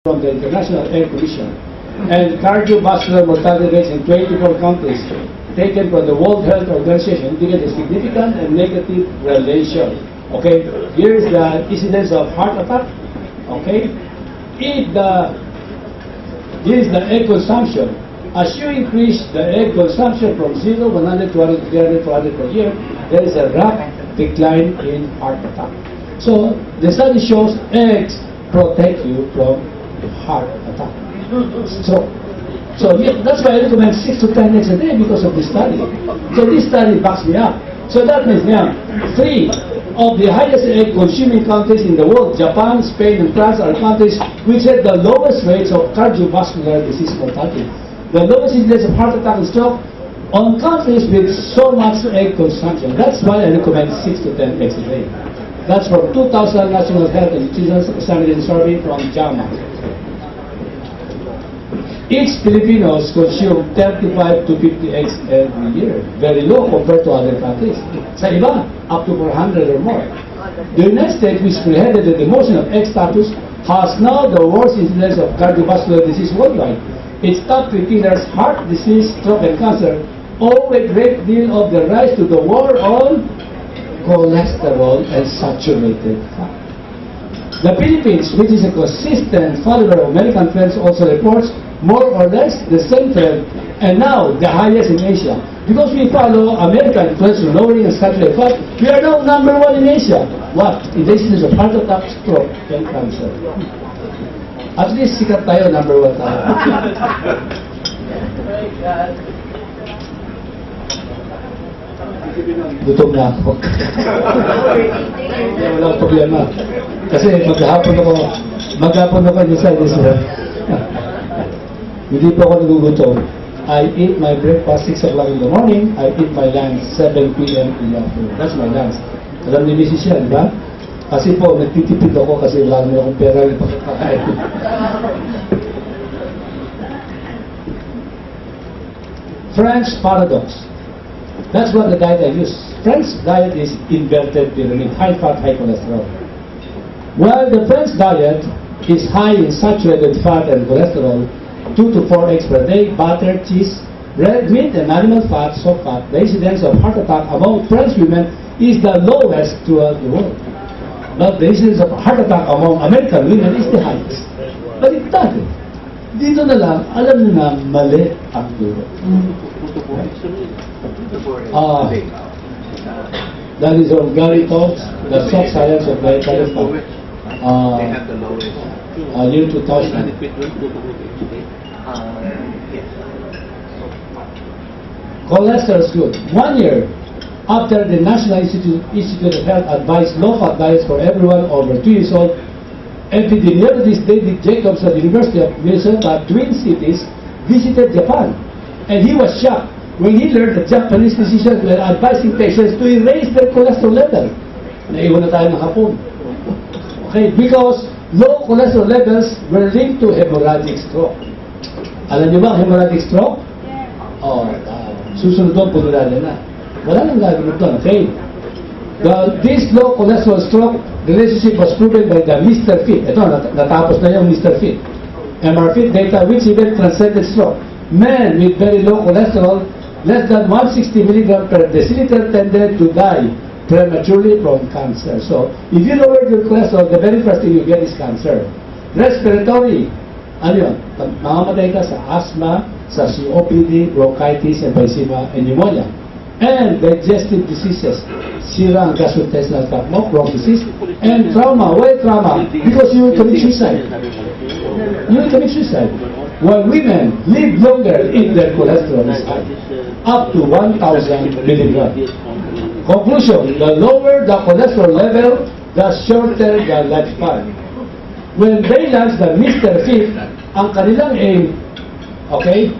from the International Air Commission, and cardiovascular mortality rates in 24 countries taken from the World Health Organization indicate a significant and negative relation. Okay, here is the incidence of heart attack. Okay, here is the egg consumption. As you increase the egg consumption from 0, 100, 200, 300, 400 per year, there is a rapid decline in heart attack. So the study shows eggs protect you from heart attack. So yeah, that's why I recommend 6 to 10 eggs a day because of this study. So this study backs me up. So that means now 3 of the highest egg consuming countries in the world, Japan, Spain, and France, are countries which had the lowest rates of cardiovascular disease mortality. The lowest incidence of heart attack and stroke on countries with so much egg consumption. That's why I recommend 6 to 10 eggs a day. That's from 2000 National Health and Nutrition Examination Survey from JAMA. Each Filipinos consume 35 to 50 eggs every year. Very low compared to other countries. Sa iba, up to 400 or more. The United States, which spearheaded the demotion of egg status, has now the worst incidence of cardiovascular disease worldwide. Its top 3 pillars, heart disease, stroke, and cancer, owe a great deal of the rise to the war on cholesterol and saturated fat. The Philippines, which is a consistent follower of American trends, also reports more or less the same trend, and now the highest in Asia. Because we follow American trends in lowering and saturated fat, we are now #1 in Asia. What? In the incidence of heart attack, stroke, and cancer. At least sikat tayo, #1 tayo. Gutom na ako. Walang problema. Kasi maghapon ako inside this room. Hindi po ako nagugutom. I eat my breakfast 6 o'clock in the morning. I eat my lunch 7 p.m. in the afternoon. That's my lunch. Alam ni Mrs. yan, di ba? Kasi po, nagtitipid ako kasi wala naman akong pera yung pagkakain. French paradox. That's what the diet I use. French diet is inverted pyramid, high fat, high cholesterol. While the French diet is high in saturated fat and cholesterol, 2 to 4 eggs per day, butter, cheese, red meat, and animal fat, soft fat, the incidence of heart attack among French women is the lowest throughout the world. But the incidence of heart attack among American women is the highest. Baliktad. Dito na lang, alam nyo na mali ang turo. That is from Gary Talks, The Soft Science of Dietary Fat. Year 2000. Cholesterol is good. 1 year after the National Institute of Health advised low-fat diets for everyone over 2 years old, epidemiologist David Jacobs at the University of Minnesota, Twin Cities, visited Japan. And he was shocked when he learned that Japanese physicians were advising patients to erase their cholesterol level. Naiwan na tayo ng hapon. Okay, because low cholesterol levels were linked to hemorrhagic stroke. Alam niyo ba ang hemorrhagic stroke? Susunod doon, punulala na. Wala nang gagawin doon, okay? This low cholesterol stroke relationship was proven by the Mr. Fit. Ito, natapos na yung Mr. Fit. MR Fit data which even transcended stroke. Men with very low cholesterol, less than 160 mg per deciliter, tended to die prematurely from cancer. So, if you lower your cholesterol, the very first thing you get is cancer. Respiratory, ano yun? Mamamatay ka sa asthma, sa COPD, bronchitis, emphysema, and pneumonia. And digestive diseases, sira ang gastrointestinal tract, bronchitis, and trauma. Why trauma? Because you will commit suicide. You will commit suicide. While women live longer if their cholesterol is high, up to 1,000 milligrams. Conclusion, the lower the cholesterol level, the shorter the lifespan. When they launched the Mr. Fit, ang kanilang aim, okay,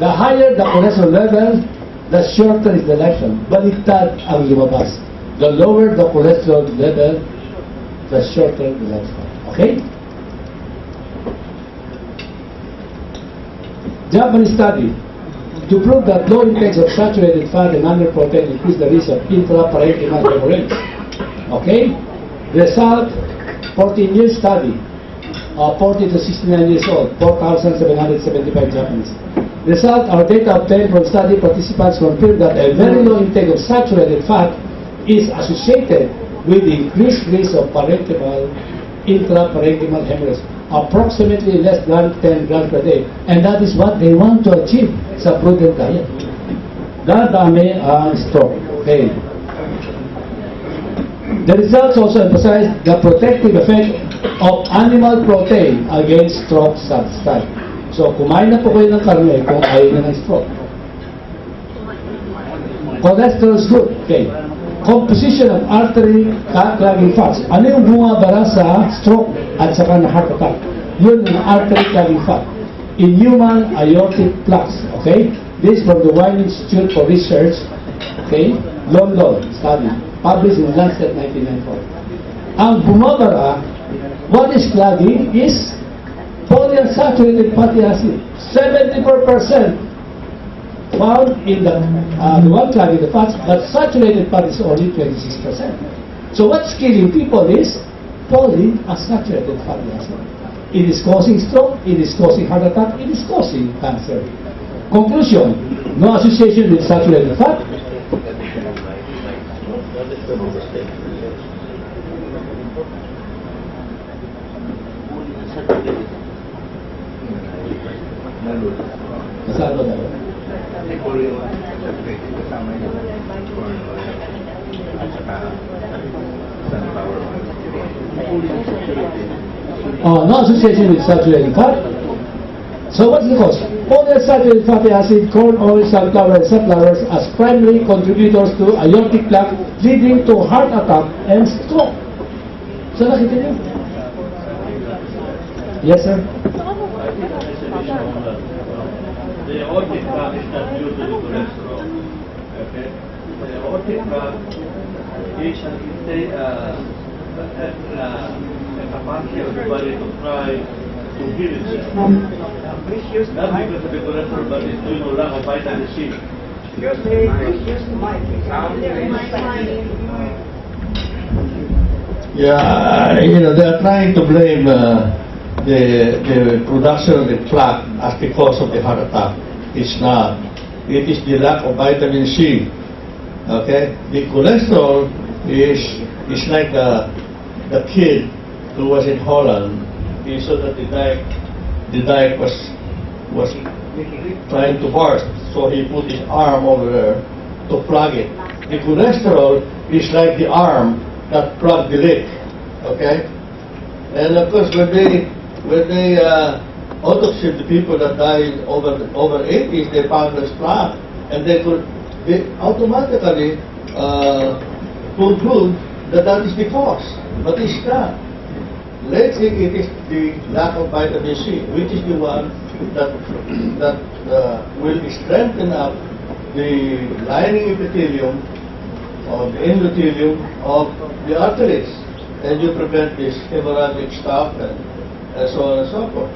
the higher the cholesterol level, the shorter is the lifespan. Baliktad ang lumabas. The lower the cholesterol level, the shorter the lifespan. Okay? Japanese study to prove that low intakes of saturated fat and animal protein increase the risk of intraparenchymal hemorrhage. Okay? Result, 14-year study. 40 to 69 years old, 4,775 Japanese. Result, our data obtained from study participants confirmed that a very low intake of saturated fat is associated with increased risk of parenchymal, intraparenchymal hemorrhage, approximately less than 10 grams per day. And that is what they want to achieve sa prudent diet. Dadami ang stroke. Okay. The results also emphasize the protective effect of animal protein against stroke substrate. So, kumain na po kayo ng karne kung ayaw na ng stroke. Cholesterol is good. Okay. Composition of artery clogging fats. Ano yung bumabara sa stroke at saka na heart attack? Yun yung artery clogging fat. In human aortic plaques. Okay? This from the Wine Institute for Research. Okay? London study. Published in Lancet 1994. Ang bumabara, what is clogging is polyunsaturated fatty acid. 74% found in the one clogging the fats, but saturated fat is only 26%. So what's killing people is polyunsaturated fatty acid. It is causing stroke, it is causing heart attack, it is causing cancer. Conclusion, no association with saturated fat. Masalo na yun. No association with saturated fat. So what's the cause? Polyunsaturated fatty acid, corn oil, sunflower, and sunflowers as primary contributors to aortic plaque, leading to heart attack and stroke. So nakita niyo? Yes, sir? The aortic plaque is not due to the cholesterol. Okay? The aortic plaque is a capacity of the body to try to heal itself. Not because of the cholesterol, but it's due to lack of vitamin C. Yeah, they're trying to blame the production of the plaque as the cause of the heart attack. It's not. It is the lack of vitamin C. Okay? The cholesterol is like the kid who was in Holland. He saw that the dike was trying to burst, so he put his arm over there to plug it. The cholesterol is like the arm that plugged the leak. Okay? And of course, when they autopsied the people that died over 80s, they found this plaque, and they automatically conclude that that is the cause, but it's not. Let's say it is the lack of vitamin C, which is the one that will strengthen up the lining epithelium or the endothelium of the arteries, and you prevent this hemorrhagic stuff and so on and so forth.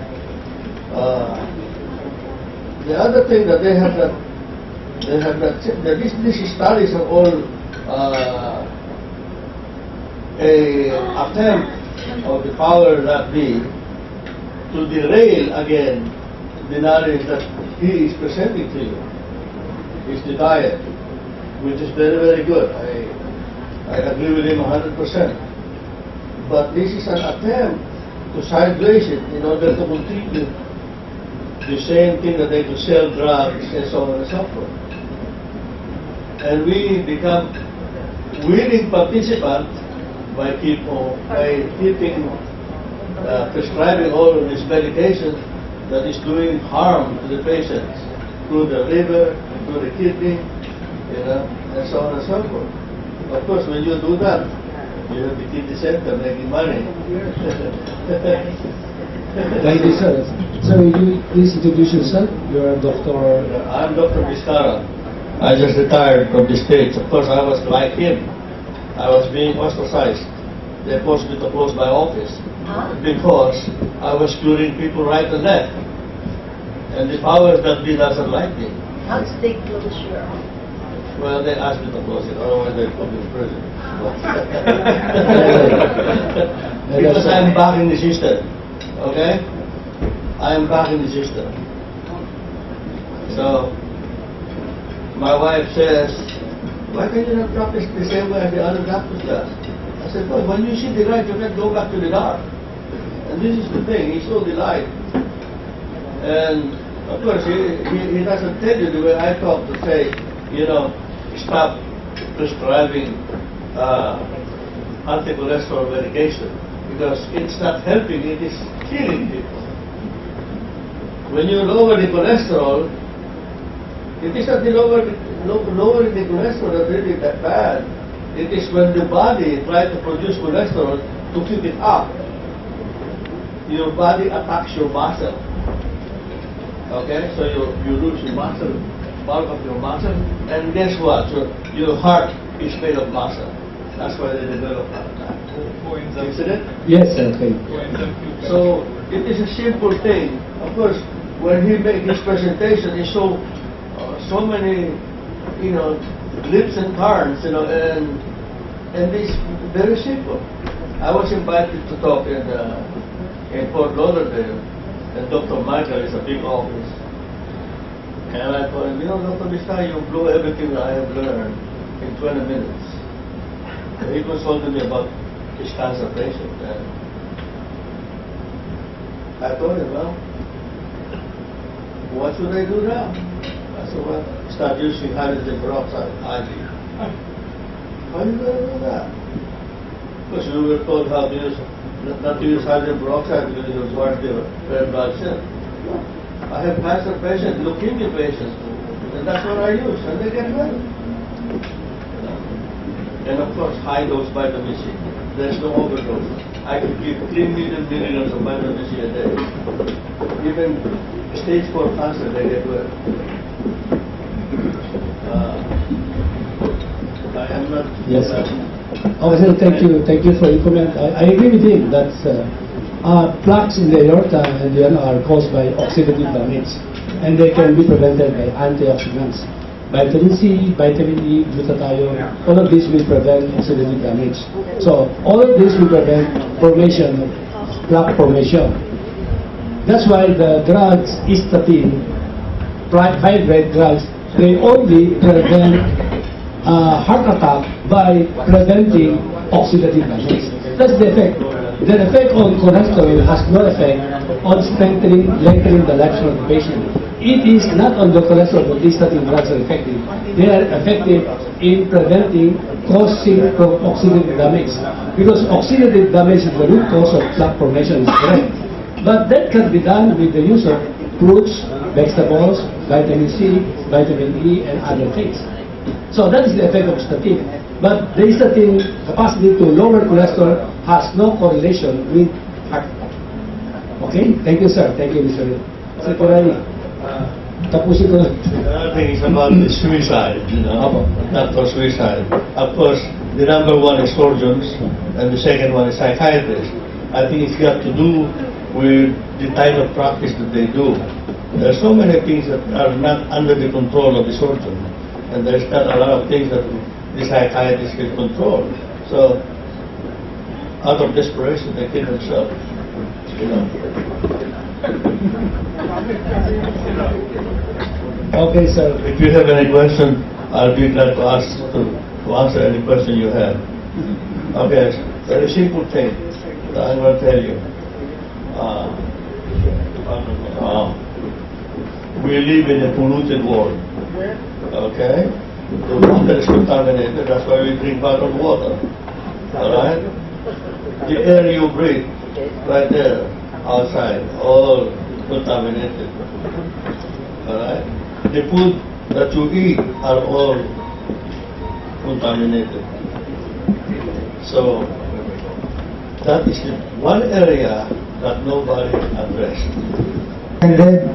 The other thing that they have that these studies are all a attempt of the power that be to derail again the narrative that he is presenting to you. It's the diet, which is very, very good. I agree with him 100%. But this is an attempt to sideways it in order to continue the same thing that they could sell drugs and so on and so forth. And we become willing participants by keeping prescribing all of this medication that is doing harm to the patients through the liver, through the kidney, and so on and so forth. Of course, when you do that, you have the kidney center making money. Thank you, sir. Sir, will you please introduce yourself? You're a doctor. I'm Dr. Vizcarra. I just retired from the States. Of course, I was like him. I was being ostracized. They forced me to close my office because I was curing people right and left. And the powers that be doesn't like me. How did they close your office? Well, they asked me to close it, otherwise they'd put me in prison. Because I'm back in the system. Okay? I am back in the system. So, my wife says, why can't you not practice the same way as the other doctors does? I said, well, when you see the light, you can't go back to the dark. And this is the thing, he saw the light. And of course, he doesn't tell you the way I talk to say, you know, stop prescribing anti-cholesterol medication, because it's not helping, it is killing people. When you lower the cholesterol, it is not the lowering the cholesterol that really that bad. It is when the body tries to produce cholesterol to keep it up. Your body attacks your muscle. Okay, so you lose your muscle, bulk of your muscle, and guess what? So your heart is made of muscle. That's why they develop that. Isn't it? Yes, sir. Okay. So it is a simple thing. Of course, when he made his presentation, he saw so many, you know, lips and turns, you know, and it's very simple. I was invited to talk in Fort Lauderdale, and Dr. Michael is a big office. And I told him, you know, Dr. Vista, you blew everything that I have learned in 20 minutes. And he consulted me about his cancer patient. And I told him, well, what should I do now? I said, well, start using hydrogen peroxide, IV. How are you going to do that? Because we were told how to use, not to use hydrogen peroxide because it was worth the red blood cell. I have cancer patients, leukemia patients, and that's what I use, and they get better. And of course, high dose vitamin C. There's no overdose. I could give 3 million milligrams of vitamin C a day. Even stage 4 cancer, they get well. I am not. Yes, sir. Also, thank you for your comment. I agree with him that plaques in the aorta and the are caused by oxidative damage, and they can be prevented by antioxidants. Vitamin C, vitamin E, glutathione, all of this will prevent oxidative damage. So all of this will prevent formation of plaque formation. That's why the drugs, statin, high-grade drugs, they only prevent heart attack by preventing oxidative damage. That's the effect. The effect on cholesterol has no effect on lengthening the lifespan of the patient. It is not on the cholesterol, but these statin drugs are effective. They are effective in preventing causing oxidative damage, because oxidative damage is the root cause of plaque formation, is correct. But that can be done with the use of fruits, vegetables, vitamin C, vitamin E, and other things. So that is the effect of statin. But the statin capacity to lower cholesterol has no correlation with heart attack. Okay? Thank you, sir. Thank you, Mr. Secretary. Tapusin ko na. Another thing is about the suicide, you know, not for suicide. Of course, the number one is surgeons, and the second one is psychiatrists. I think it's got to do with the type of practice that they do. There are so many things that are not under the control of the surgeon, and there's not a lot of things that the psychiatrist can control. So, out of desperation, they kill themselves, you know. Okay, sir. If you have any question, I'll be glad to answer any question you have. Okay, very simple thing that I'm going to tell you. We live in a polluted world. Okay? The water is contaminated, that's why we drink bottled water. Alright? The air you breathe, right there, outside, all contaminated. Alright? The food that you eat are all contaminated. So, that is the one area that nobody addressed. And then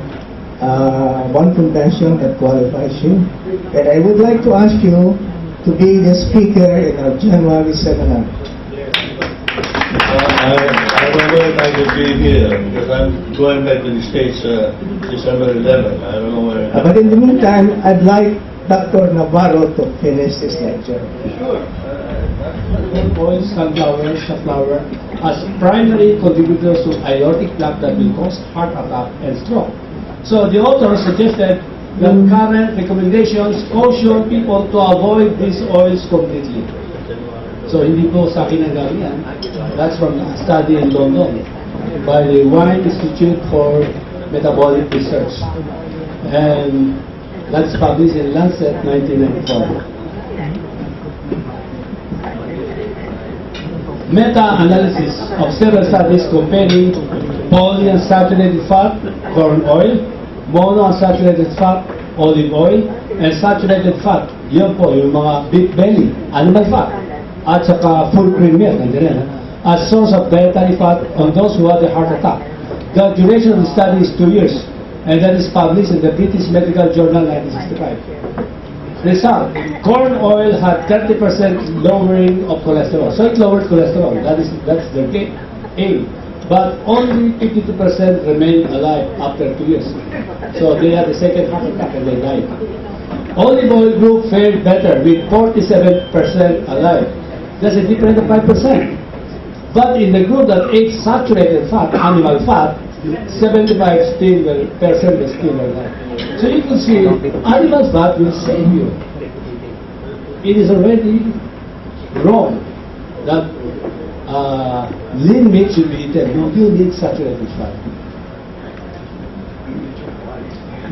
one convention that qualifies you. And I would like to ask you to be the speaker in our January seminar. I don't know if I could be here because I'm going back to the States December 11. I don't know where. But in the meantime, I'd like Dr. Navarro to finish this lecture. Sure. Boys, sunflower, safflower. as primary contributors to aortic plaque that will cause heart attack and stroke. So the author suggested that current recommendations caution people to avoid these oils completely. So hindi po sa akin ang galing yan. That's from a study in London by the Wine Institute for Metabolic Research. And that's published in Lancet 1994. Meta-analysis of several studies comparing polyunsaturated fat, corn oil, monounsaturated fat, olive oil, and saturated fat. Yun po, yung mga beef belly, animal fat, at saka full cream milk, nandiyan, as source of dietary fat on those who had a heart attack. The duration of the study is 2 years, and that is published in the British Medical Journal 1965. Result, corn oil had 30% lowering of cholesterol. So it lowered cholesterol. That's their aim. But only 52% remained alive after 2 years. So they had a second heart attack and they died. Olive oil group fared better with 47% alive. That's a difference of 5%. But in the group that ate saturated fat, animal fat, 75% still were alive. So you can see, animal fat will save you. It is already wrong that lean meat should be eaten. No, you need saturated fat.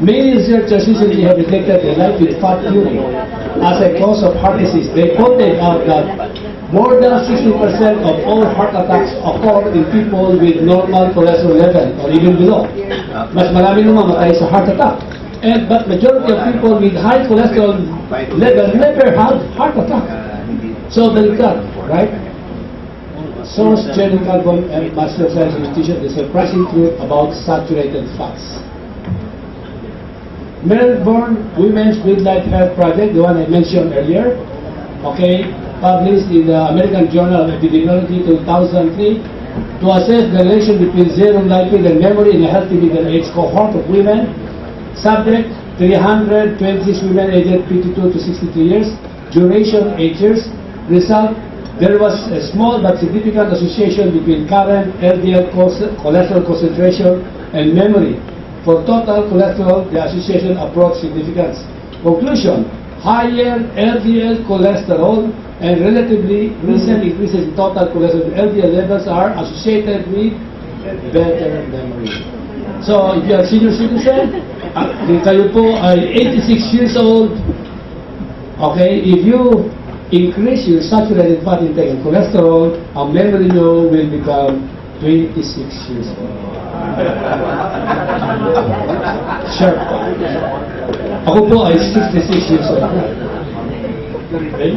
Many researchers recently have detected a life with fat fueling as a cause of heart disease. They pointed out that more than 60% of all heart attacks occur in people with normal cholesterol level or even below. Mas marami nung mamatay sa heart attack. But majority of people with high cholesterol level never had heart attack. So delicate, right? Source General Carbon and Master Science Institution, the surprising truth about saturated fats. Melbourne Women's Midlife Health Project, the one I mentioned earlier, okay, published in the American Journal of Epidemiology 2003, to assess the relation between serum lipid and memory in a healthy middle-aged cohort of women. Subject, 326 women aged 52 to 63 years. Duration, 8 years. Result, there was a small but significant association between current LDL cholesterol concentration and memory. For total cholesterol, the association approached significance. Conclusion, higher LDL cholesterol and relatively recent increases in total cholesterol LDL levels are associated with better memory. So, if you are senior citizen, kayo po ay 86 years old, okay, if you increase your saturated fat intake and cholesterol, ang memory nyo will become 26 years old. Sure. Ako po ay 66 years old. Okay?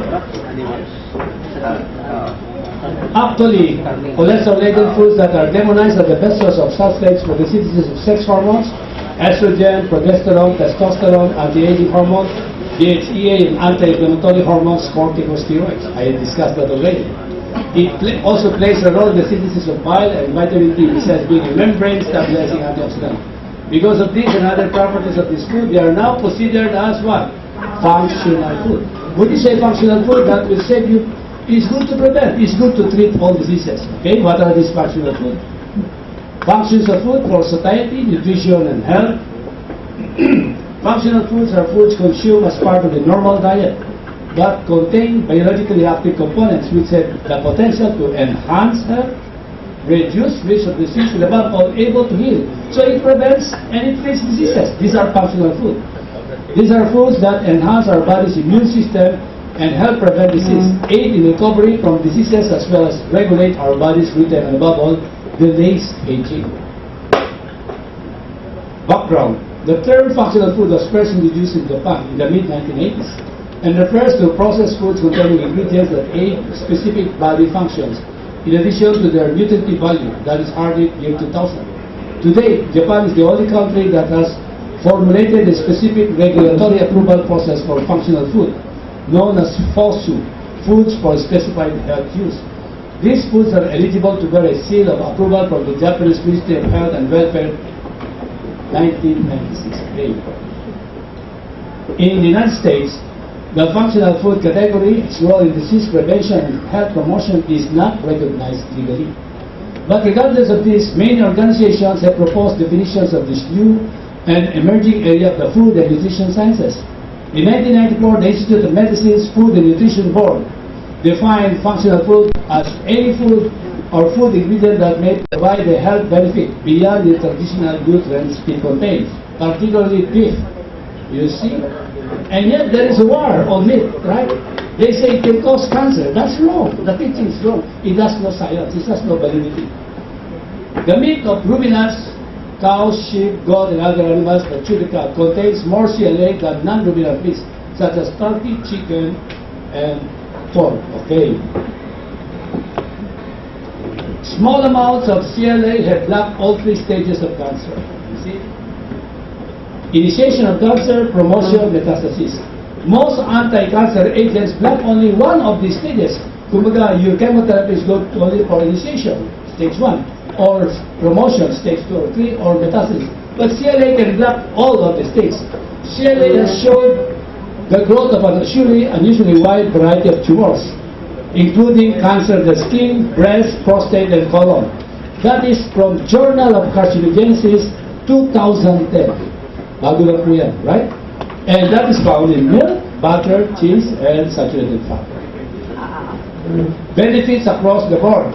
Actually, cholesterol-laden foods that are demonized are the best source of substrates for the synthesis of sex hormones, estrogen, progesterone, testosterone, anti-aging hormones, DHEA, and anti-inflammatory hormones, corticosteroids. I discussed that already. It also plays a role in the synthesis of bile and vitamin D, besides being a membrane-stabilizing antioxidant. Because of these and other properties of this food, they are now considered as what? Functional food. When you say functional food, that will save you. It's good to prevent. It's good to treat all diseases. Okay, what are these functional food? Functions of food for satiety, nutrition, and health. Functional foods are foods consumed as part of the normal diet, but contain biologically active components which have the potential to enhance health, reduce risk of disease, and above all, able to heal. So it prevents and it treats diseases. These are functional food. These are foods that enhance our body's immune system and help prevent disease, aid in recovery from diseases, as well as regulate our body's rhythm, and above all, delays aging. Background. The term functional food was first introduced in Japan in the mid-1980s and refers to processed foods containing ingredients that aid specific body functions, in addition to their nutritive value. That is Hardy year 2000. Today, Japan is the only country that has formulated a specific regulatory approval process for functional food, known as FOSU, Foods for Specified Health Use. These foods are eligible to bear a seal of approval from the Japanese Ministry of Health and Welfare 1996. In the United States, the functional food category, its role in disease prevention and health promotion is not recognized legally. But regardless of this, many organizations have proposed definitions of this new and emerging area of the food and nutrition sciences. In 1994, the Institute of Medicine's Food and Nutrition Board defined functional food as any food or food ingredient that may provide a health benefit beyond the traditional nutrients it contains, particularly beef. You see? And yet there is a war on meat, right? They say it can cause cancer. That's wrong. The teaching is wrong. It has no science. It has no validity. The meat of ruminants, cows, sheep, goat, and other animals that chew the cud contains more CLA than non-ruminant meats, such as turkey, chicken, and pork. Okay. Small amounts of CLA have blocked all three stages of cancer. You see? Initiation of cancer, promotion, metastasis. Most anti-cancer agents block only one of these stages. Kumbaga, your chemotherapy is good only for initiation, stage 1, or promotion, stage 2 or 3, or metastasis. But CLA can block all of the stages. CLA has shown the growth of an unusually wide variety of tumors, including cancer of the skin, breast, prostate, and colon. That is from Journal of Carcinogenesis 2010. Bago lang po yan, right? And that is found in milk, butter, cheese, and saturated fat. Benefits across the board.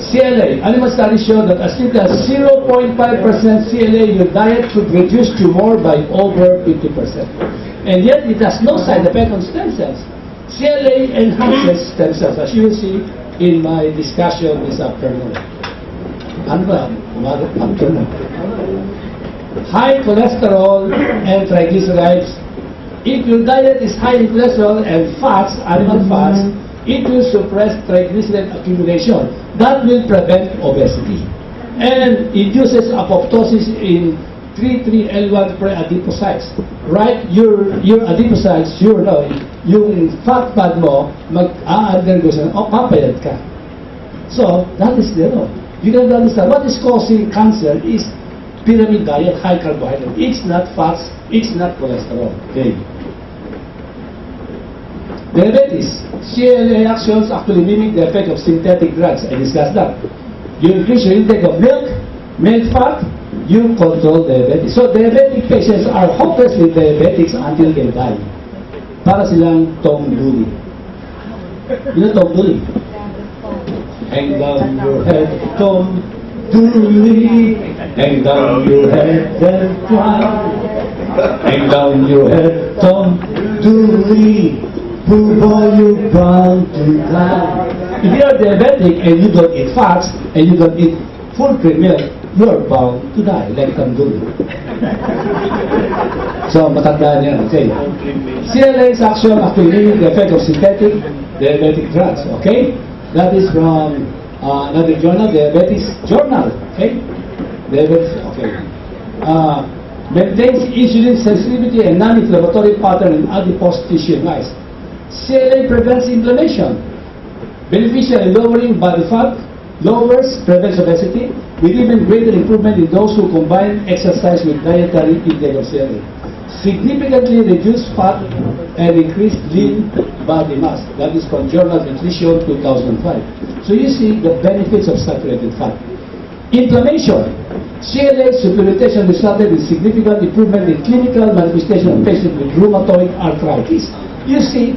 CLA. Animal studies show that as little as 0.5% CLA in your diet could reduce tumor by over 50%. And yet it has no side effect on stem cells. CLA enhances stem cells, as you will see in my discussion this afternoon. Ano ba? Afternoon. High cholesterol and triglycerides. If your diet is high in cholesterol and fats, animal fats, it will suppress triglyceride accumulation. That will prevent obesity and induces apoptosis in 3,3-L1 pre-adipocytes. Right? Your adipocytes, yung fat pad mo, mag-undergo siya, papayad ka. So, that is you can understand what is causing cancer is pyramid diet, high carbohydrate. It's not fats, it's not cholesterol. Okay. Diabetes. CLA actions actually mimic the effect of synthetic drugs. I discussed that. You increase your intake of milk fat, you control diabetes. So diabetic patients are hopelessly diabetics until they die. Para silang Tom Dooley. You know Tom Dooley? Hang down your head, Tom Dooley. Hang down your head and cry. Hang down your head, Tom Dooley. Poor boy, you're bound to die. If you're diabetic and you don't eat fats and you don't eat full cream milk, you're bound to die, like Tom Dooley. So, matandaan yan. Okay. CLA's action actually the effect of synthetic diabetic drugs. Okay? That is from another journal, Diabetes Journal. Okay? Diabetes, okay. Maintains insulin sensitivity and non-inflammatory pattern in adipose tissue in mice. CLA prevents inflammation. Beneficial in lowering body fat, prevents obesity, with even greater improvement in those who combine exercise with dietary intake of CLA. Significantly reduce fat and increase lean body mass. That is from Journal of Nutrition 2005. So you see the benefits of saturated fat. Inflammation. CLA supplementation resulted in significant improvement in clinical manifestation of patients with rheumatoid arthritis. You see,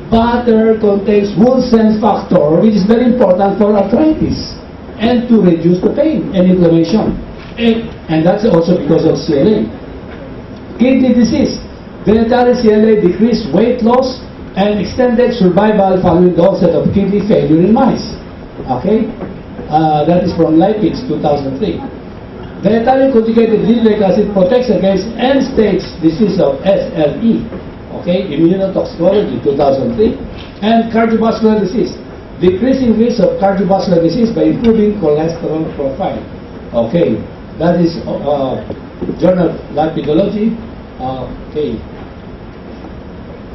butter contains Wilson's factor, which is very important for arthritis and to reduce the pain and inflammation. And that's also because of CLA. Kidney disease. Dietary CLA decreased weight loss and extended survival following the onset of kidney failure in mice. Okay? That is from Lipids 2003. Dietary conjugated linoleic acid protects against end-stage disease of SLE. Okay, immunotoxicology 2003, and cardiovascular disease, decreasing risk of cardiovascular disease by improving cholesterol profile. Okay, that is Journal of Lipidology. Okay,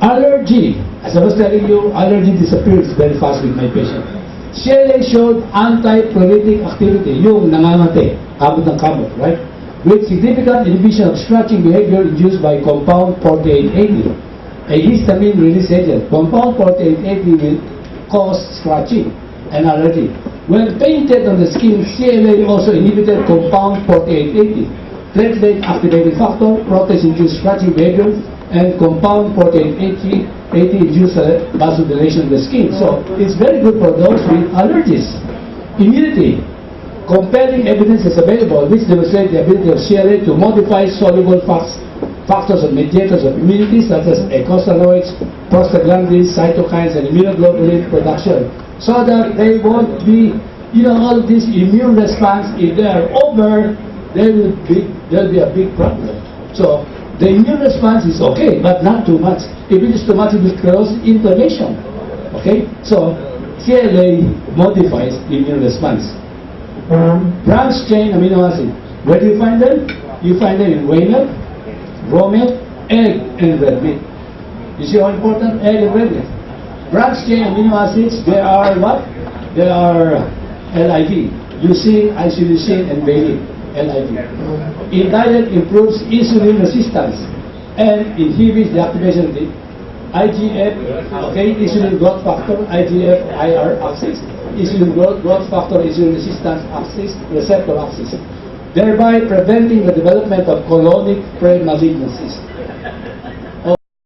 allergy. As I was telling you, allergy disappears very fast with my patient. CLA showed anti-pruritic activity, yung nangangate, kamot ng kamot, right? With significant inhibition of scratching behavior induced by compound 4880. A histamine release agent. Compound 4880 will cause scratching and allergy. When painted on the skin, CLA also inhibited compound 4880, platelet activating factor, protease-induced scratching behavior, and compound 4880 induced vasodilation of the skin. So it's very good for those with allergies. Immunity. Compelling evidence is available which demonstrates the ability of CLA to modify soluble factors and mediators of immunity such as eicosanoids, prostaglandins, cytokines, and immunoglobulin production, so that they won't be, all this immune response, if they are over, there'll be a big problem. So the immune response is okay, but not too much. If it is too much, it will cause inflammation. Okay? So CLA modifies the immune response. Branched chain amino acid. Where do you find them? You find them in whey milk, raw milk, egg, and red meat. You see how important egg and red meat? Branched chain amino acids, they are what? They are LIV. Leucine, isoleucine, and valine. LIV. In diet, improves insulin resistance and inhibits the activation of the IGF, insulin growth factor, IGF-IR axis, insulin growth factor, insulin resistance axis, receptor axis, thereby preventing the development of colonic premalignancies.